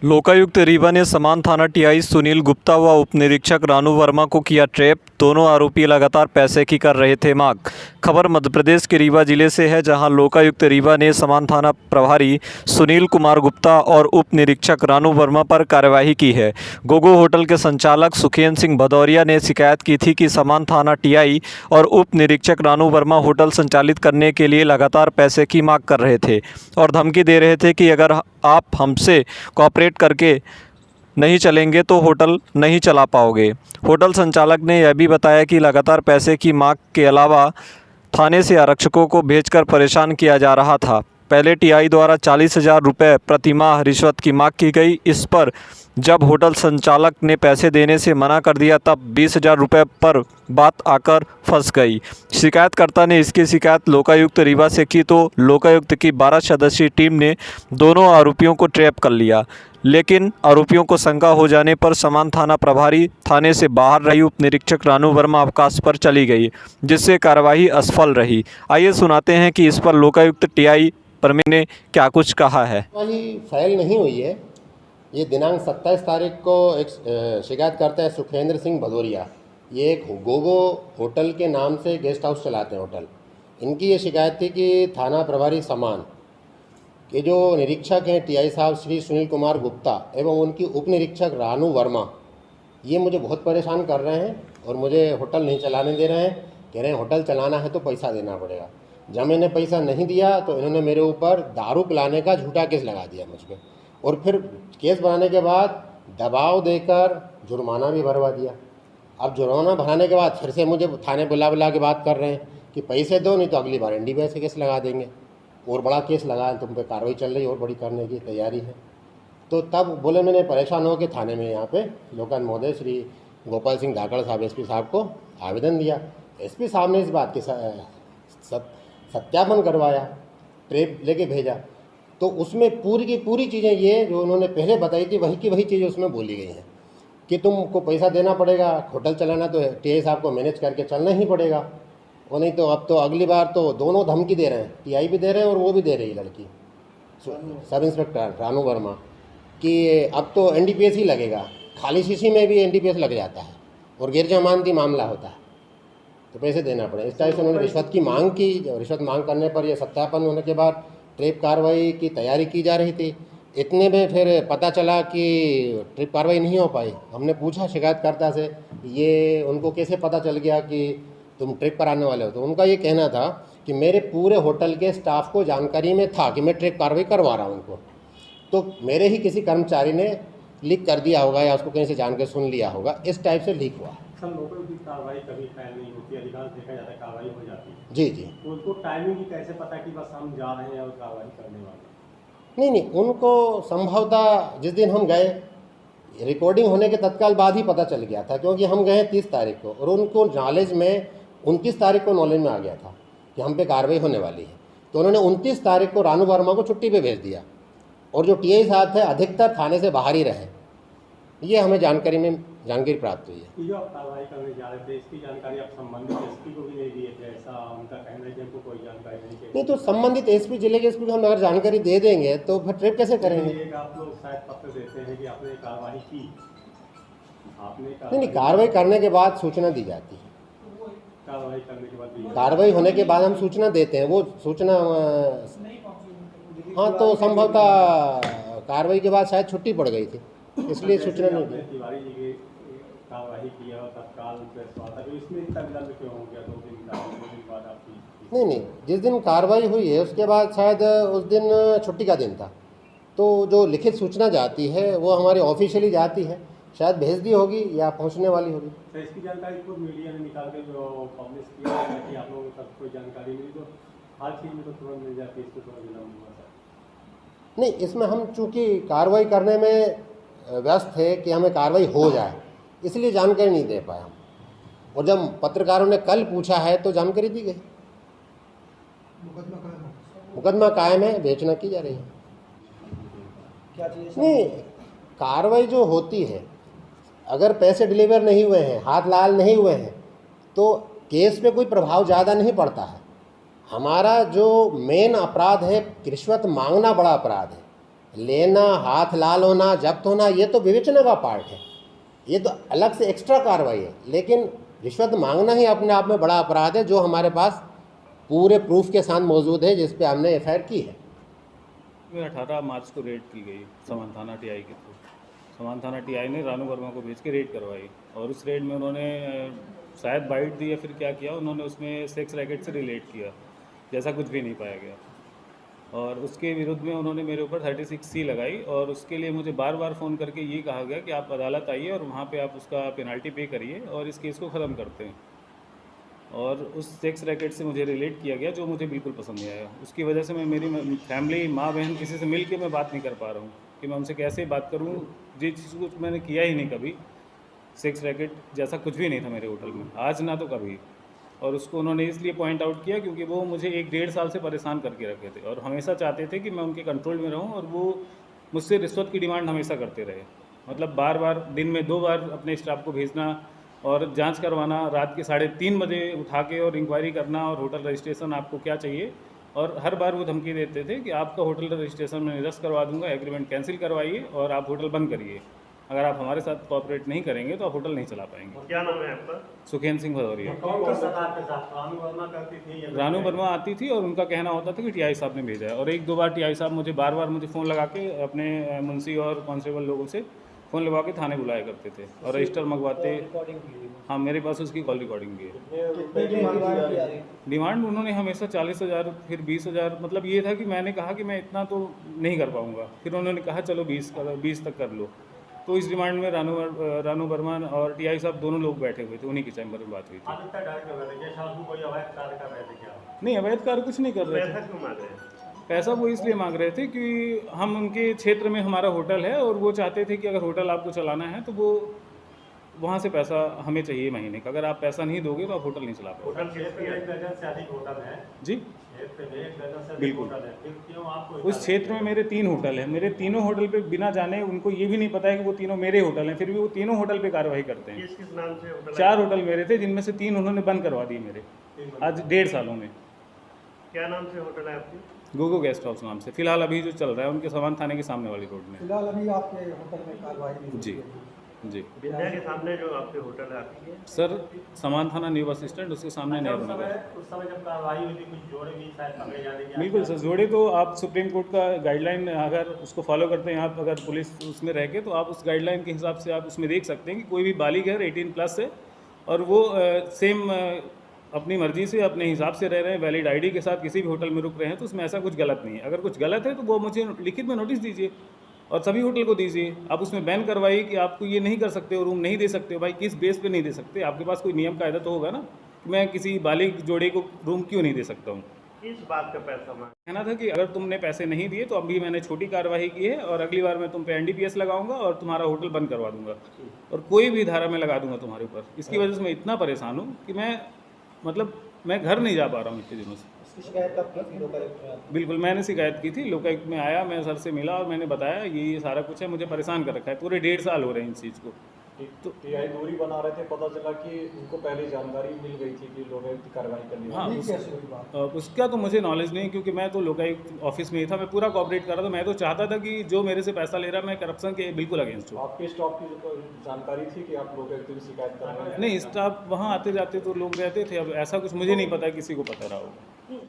लोकायुक्त रीवा ने समान थाना टीआई सुनील गुप्ता व उप निरीक्षक रानू वर्मा को किया ट्रैप। दोनों आरोपी लगातार पैसे की कर रहे थे मांग। खबर मध्य प्रदेश के रीवा जिले से है, जहां लोकायुक्त रीवा ने समान थाना प्रभारी सुनील कुमार गुप्ता और उप निरीक्षक रानू वर्मा पर कार्यवाही की है। गोगो होटल के संचालक सुखेन सिंह भदौरिया ने शिकायत की थी कि समान थाना टीआई और उप निरीक्षक रानू वर्मा होटल संचालित करने के लिए लगातार पैसे की मांग कर रहे थे और धमकी दे रहे थे कि अगर आप हमसे कॉपरेट करके नहीं चलेंगे तो होटल नहीं चला पाओगे। होटल संचालक ने यह भी बताया कि लगातार पैसे की मांग के अलावा थाने से आरक्षकों को भेजकर परेशान किया जा रहा था। पहले टीआई द्वारा 40,000 रुपये प्रतिमाह रिश्वत की मांग की गई। इस पर जब होटल संचालक ने पैसे देने से मना कर दिया, तब 20,000 रुपये पर बात आकर फंस गई। शिकायतकर्ता ने इसकी शिकायत लोकायुक्त रीवा से की तो लोकायुक्त की 12 सदस्यीय टीम ने दोनों आरोपियों को ट्रैप कर लिया, लेकिन आरोपियों को शंका हो जाने पर समान थाना प्रभारी थाने से बाहर रही उप निरीक्षक रानू वर्मा अवकाश पर चली गई, जिससे कार्यवाही असफल रही। आइए सुनाते हैं कि इस पर लोकायुक्त टीआई परमीन ने क्या कुछ कहा है। फाइल नहीं हुई है। ये दिनांक 27 तारीख को एक शिकायत करता है सुखेंद्र सिंह भदौरिया। ये एक गोगो होटल के नाम से गेस्ट हाउस चलाते हैं होटल। इनकी ये शिकायत थी कि थाना प्रभारी समान के जो निरीक्षक हैं टीआई साहब श्री सुनील कुमार गुप्ता एवं उनकी उप निरीक्षक रानू वर्मा, ये मुझे बहुत परेशान कर रहे हैं और मुझे होटल नहीं चलाने दे रहे हैं। कह रहे हैं होटल चलाना है तो पैसा देना पड़ेगा। जब मैंने पैसा नहीं दिया तो इन्होंने मेरे ऊपर दारू पिलाने का झूठा केस लगा दिया मुझ पर, और फिर केस बनाने के बाद दबाव देकर जुर्माना भी भरवा दिया। अब जुर्माना भराने के बाद फिर से मुझे थाने बुला के बात कर रहे हैं कि पैसे दो, नहीं तो अगली बार एनडीपीएस से केस लगा देंगे, और बड़ा केस लगा तुम पे कार्रवाई चल रही है और बड़ी करने की तैयारी है। तो तब बोले मैंने परेशान हो के थाने में यहाँ पे लोकायुक्त महोदय श्री गोपाल सिंह धाकड़ साहब एसपी साहब को आवेदन दिया। एसपी साहब ने इस बात के सत्यापन करवाया, ट्रेप लेके भेजा, तो उसमें पूरी की पूरी चीज़ें ये जो उन्होंने पहले बताई थी वही की वही चीज़ें उसमें बोली गई हैं कि तुमको पैसा देना पड़ेगा, होटल चलाना तो टीआई साहब को मैनेज करके चलना ही पड़ेगा, और नहीं तो अब तो अगली बार तो दोनों धमकी दे रहे हैं, टीआई भी दे रहे हैं और वो भी दे रही है लड़की सब इंस्पेक्टर रानू वर्मा कि अब तो एनडीपीएस ही लगेगा। खाली शीशी में भी एनडीपीएस लग जाता है और गैर जमानती मामला होता है तो पैसे देना पड़ेगा। इस टाइप से उन्होंने रिश्वत की मांग की। रिश्वत मांग करने पर यह सत्यापन होने के बाद ट्रिप कार्रवाई की तैयारी की जा रही थी। इतने में फिर पता चला कि ट्रिप कार्रवाई नहीं हो पाई। हमने पूछा शिकायतकर्ता से ये उनको कैसे पता चल गया कि तुम ट्रिप कराने वाले हो, तो उनका ये कहना था कि मेरे पूरे होटल के स्टाफ को जानकारी में था कि मैं ट्रिप कार्रवाई करवा रहा हूँ उनको, तो मेरे ही किसी कर्मचारी ने लीक कर दिया होगा या उसको कहीं से जान के सुन लिया होगा, इस टाइप से लीक हुआ। सर लोगों की कार्रवाई कभी फाइल नहीं होती, अधिकांश देखा जाता है कार्रवाई हो जाती है। जी जी। तो उनको टाइमिंग की कैसे पता कि बस हम जा रहे हैं और कार्रवाई करने वाले? नहीं, उनको संभवतः जिस दिन हम गए रिकॉर्डिंग होने के तत्काल बाद ही पता चल गया था, क्योंकि हम गए 30 तारीख को और उनको नॉलेज में 29 तारीख को नॉलेज में आ गया था कि हम पे कार्रवाई होने वाली है। तो उन्होंने 29 तारीख को रानू वर्मा को छुट्टी पे भेज दिया, और जो टीआई साहब थे अधिकतर थाने से बाहर ही रहे। ये हमें जानकारी प्राप्त हुई है। जो आप कार्रवाई करने जा रहे थे इसकी जानकारी आप संबंधित एसपी को भी नहीं दिए थे, ऐसा उनका कहना है कि हमको कोई जानकारी नहीं। तो संबंधित एसपी, जिले के एसपी को हम अगर जानकारी दे देंगे तो फिर ट्रिप कैसे करेंगे? एक आप लोग शायद पत्र देते हैं कि आपने कार्रवाई की, नहीं, कार्रवाई करने के बाद सूचना दी जाती है। कार्रवाई करने के बाद कार्रवाई होने के बाद हम सूचना देते हैं। वो सूचना हाँ, तो संभवतः कार्रवाई के बाद शायद छुट्टी पड़ गई थी, इसलिए सूचना नहीं दी। तिवारी जी की कार्रवाई किया और तत्काल इसमें इतना विलंब क्यों हो गया? 2 दिन बाद आपकी नहीं, जिस दिन कार्रवाई हुई है उसके बाद शायद उस दिन छुट्टी का दिन था, तो जो लिखित सूचना जाती है वो हमारी ऑफिशियली जाती है, शायद भेज दी होगी या पहुंचने वाली होगी। तो इसकी जानकारी खुद मीडिया ने निकाल के जो पब्लिश किया है कि आप लोगों तक कोई जानकारी मिली तो हर चीज़ में तो तुरंत मिल जाती है, इसको थोड़ा विलंब हुआ था। नहीं, इसमें हम चूँकि कार्रवाई करने में व्यस्त थे कि हमें कार्रवाई हो जाए, इसलिए जानकारी नहीं दे पाए हम, और जब पत्रकारों ने कल पूछा है तो जानकारी दी गई। मुकदमा कायम है, बेचना की जा रही है। क्या चीज़? नहीं, कार्रवाई जो होती है अगर पैसे डिलीवर नहीं हुए हैं, हाथ लाल नहीं हुए हैं, तो केस पे कोई प्रभाव ज़्यादा नहीं पड़ता है। हमारा जो मेन अपराध है रिश्वत मांगना बड़ा अपराध है। लेना, हाथ लाल होना, जब्त होना, ये तो विवेचना का पार्ट है, ये तो अलग से एक्स्ट्रा कार्रवाई है। लेकिन रिश्वत मांगना ही अपने आप में बड़ा अपराध है, जो हमारे पास पूरे प्रूफ के साथ मौजूद है, जिस पे हमने एफआईआर की है। 18 मार्च को रेड की गई समान थाना टीआई के थ्रू। समान थाना टीआई ने रानू वर्मा को भेज के रेड करवाई और उस रेड में उन्होंने शायद बाइट दी या फिर क्या किया, उन्होंने उसमें सेक्स रैकेट से रिलेट किया, जैसा कुछ भी नहीं पाया गया। और उसके विरुद्ध में उन्होंने मेरे ऊपर 36C लगाई और उसके लिए मुझे बार बार फ़ोन करके ये कहा गया कि आप अदालत आइए और वहाँ पे आप उसका पेनल्टी पे करिए और इस केस को ख़त्म करते हैं। और उस सेक्स रैकेट से मुझे रिलेट किया गया, जो मुझे बिल्कुल पसंद नहीं आया। उसकी वजह से मैं मेरी फैमिली, माँ बहन, किसी से मिल के मैं बात नहीं कर पा रहा हूँ कि मैं उनसे कैसे बात करूँ। जिस चीज़ को मैंने किया ही नहीं कभी, सेक्स रैकेट जैसा कुछ भी नहीं था मेरे होटल में, आज ना तो कभी। और उसको उन्होंने इसलिए पॉइंट आउट किया क्योंकि वो मुझे 1-1.5 साल से परेशान करके रखे थे और हमेशा चाहते थे कि मैं उनके कंट्रोल में रहूं और वो मुझसे रिश्वत की डिमांड हमेशा करते रहे। मतलब बार बार दिन में 2 बार अपने स्टाफ को भेजना और जांच करवाना, रात के 3:30 बजे उठा के और इंक्वायरी करना और होटल रजिस्ट्रेशन आपको क्या चाहिए। और हर बार वो धमकी देते थे कि आपका होटल रजिस्ट्रेशन मैं निरस्त करवा दूंगा, एग्रीमेंट कैंसिल करवाइए और आप होटल बंद करिए। अगर आप हमारे साथ कोऑपरेट नहीं करेंगे तो आप होटल नहीं चला पाएंगे। क्या नाम है आपका? सुखेंद्र सिंह भदौरिया। कौन कौन सा था आपके साथ? रानू वर्मा करती थी या रानू वर्मा आती थी और उनका कहना होता था कि टीआई साहब ने भेजा है। और 1-2 बार टीआई साहब मुझे बार मुझे फ़ोन लगा के अपने मुंशी और कांस्टेबल लोगों से फ़ोन लगवा के थाने बुलाया करते थे और रजिस्टर मंगवाते। रिकॉर्डिंग की हुई। हाँ, मेरे पास उसकी कॉल रिकॉर्डिंग भी है। कितने की डिमांड किया है? डिमांड उन्होंने हमेशा 40,000 फिर 20,000, मतलब ये था कि मैंने कहा कि मैं इतना तो नहीं कर पाऊँगा। फिर उन्होंने कहा चलो 20 तक कर लो। तो इस डिमांड में रानू वर्मा और टीआई साहब दोनों लोग बैठे हुए थे, उन्हीं के चैम्बर में बात हुई थी। आदित्य डायरेक्ट हो गए थे, गेस्ट हाउस में कोई अवैध कार्य कर रहे थे क्या? नहीं, अवैध कार्य कुछ नहीं कर रहे थे। पैसा क्यों मांग रहे हैं? पैसा वो इसलिए मांग रहे थे कि हम उनके क्षेत्र में हमारा होटल है और वो चाहते थे कि अगर होटल आपको चलाना है तो वो वहाँ से पैसा हमें चाहिए महीने का। अगर आप पैसा नहीं दोगे तो आप होटल नहीं चला पाओगे। होटल क्षेत्र में 1 दर्जन से अधिक होटल है। जी, क्षेत्र में 1 दर्जन से अधिक बिल्कुल। होटल है, फिर क्यों आपको उस क्षेत्र में मेरे 3 होटल हैं। मेरे तीनों होटल पे बिना जाने उनको ये भी नहीं पता है कि वो तीनों मेरे होटल हैं, फिर भी वो तीनों होटल पे कार्रवाई करते हैं। किस किस नाम से होटल है? 4 होटल मेरे थे, जिनमें से 3 उन्होंने बंद करवा दिए मेरे, आज 1.5 सालों में। क्या नाम से होटल है आपकी? गोगो गेस्ट हाउस नाम से। फिलहाल अभी जो चल रहा है उनके समान थाने के सामने वाली रोड में। फिलहाल अभी आपके होटल में कार्रवाई नहीं हुई जी है। जी विद्या के सामने जो आपके होटल है आपकी, सर, समान थाना न्यू बस स्टैंड, उसके सामने नया बना हुआ है। उस समय जब कार्रवाई हुई थी कुछ जोड़े भी शायद पकड़े जाने की बिल्कुल सर, जोड़े तो आप सुप्रीम कोर्ट का गाइडलाइन अगर उसको फॉलो करते हैं, आप अगर पुलिस उसमें रह के, तो आप उस गाइडलाइन के हिसाब से आप उसमें देख सकते हैं कि कोई भी बालिग है 18+ है और वो सेम अपनी मर्जी से अपने हिसाब से रह रहे हैं, वैलिड आईडी के साथ किसी भी होटल में रुक रहे हैं, तो उसमें ऐसा कुछ गलत नहीं है। अगर कुछ गलत है तो वो मुझे लिखित में नोटिस दीजिए और सभी होटल को दीजिए। आप उसमें बैन करवाइए कि आपको ये नहीं कर सकते हो, रूम नहीं दे सकते हो। भाई किस बेस पे नहीं दे सकते? आपके पास कोई नियम कायदा तो होगा ना कि मैं किसी बालिग जोड़े को रूम क्यों नहीं दे सकता हूँ। किस बात का पैसा मांग? कहना था कि अगर तुमने पैसे नहीं दिए तो अभी मैंने छोटी कार्रवाई की है और अगली बार मैं तुम पे एनडीपीएस लगाऊंगा और तुम्हारा होटल बंद करवा दूंगा और कोई भी धारा में लगा दूंगा तुम्हारे ऊपर। इसकी वजह से मैं इतना परेशान हूँ कि मैं घर नहीं जा पा रहा हूँ इतने दिनों से। इसकी शिकायत कब की थी लोकायुक्त में आपने? बिल्कुल, मैंने शिकायत की थी, लोकायुक्त में आया, मैं सर से मिला और मैंने बताया ये सारा कुछ है, मुझे परेशान कर रखा है। पूरे 1.5 साल हो रहे हैं इस चीज़ को। तो टीआई दूरी बना रहे थे, पता चला कि उनको पहले जानकारी मिल गई थी कि लोकायुक्त कार्रवाई करनी है। हाँ, ये कैसे हुई बात? उसका तो मुझे नॉलेज नहीं, क्योंकि मैं तो लोकायुक्त ऑफिस में ही था, मैं पूरा कोऑपरेट कर रहा था। मैं तो चाहता था कि जो मेरे से पैसा ले रहा है मैं करप्शन के बिल्कुल अगेंस्ट हूँ। आपके स्टाफ की जो जानकारी थी कि आप लोकायुक्त की शिकायत कर रहे हैं? नहीं, स्टाफ वहाँ आते जाते तो लोग रहते थे, अब ऐसा कुछ मुझे नहीं पता, किसी को पता रहा होगा।